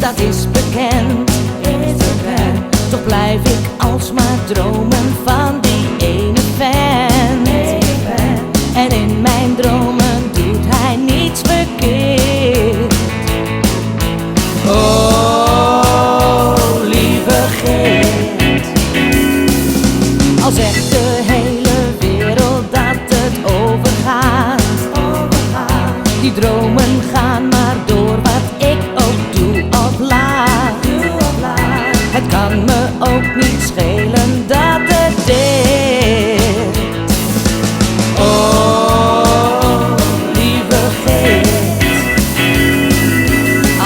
dat is bekend. Toch blijf ik alsmaar dromen van die ene vent. En in mijn dromen doet hij niets verkeerd. Oh, lieve Geert. Al zegt de hele wereld dat het overgaat. Die dromen gaan maar door, wat ik ook doe of laat. Het kan me ook niet schelen dat het deert. Oh, lieve Geert.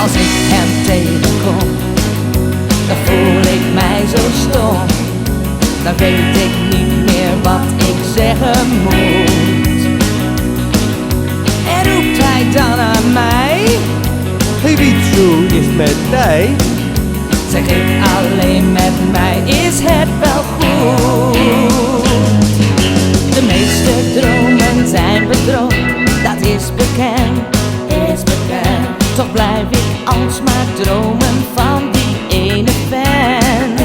Als ik hem tegenkom, dan voel ik mij zo stom. Dan weet ik niet meer wat ik zeggen moet. En roept hij dan aan mij: Hey Wietse, is het met mij? zeg ik alleen, met mij is het wel goed. De meeste dromen zijn bedrog, dat is bekend. Toch blijf ik alsmaar dromen van die ene vent.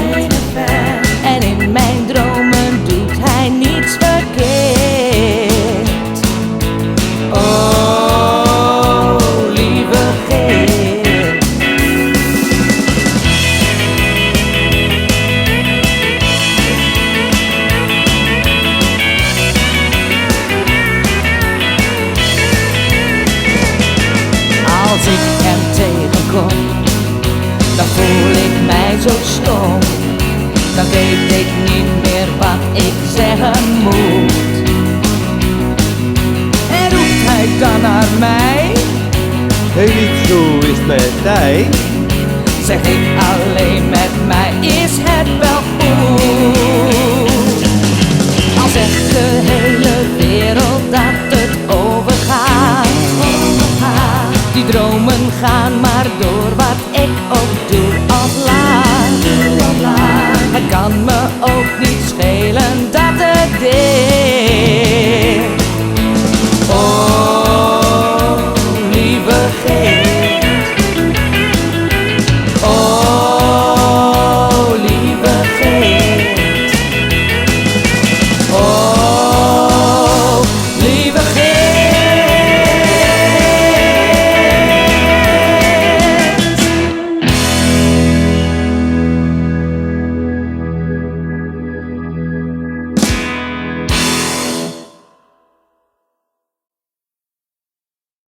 En in mijn dromen doet hij niets verkeerd. Oh, lieve Geert. Als ik hem tegenkom, dan voel ik mij zo stom. Dan weet ik niet meer wat ik zeggen moet. En roept hij dan naar mij: Hey Wietse, is het met mij? zeg ik alleen, met mij is het wel goed. Al zegt de hele wereld dat het overgaat. Die dromen gaan maar door.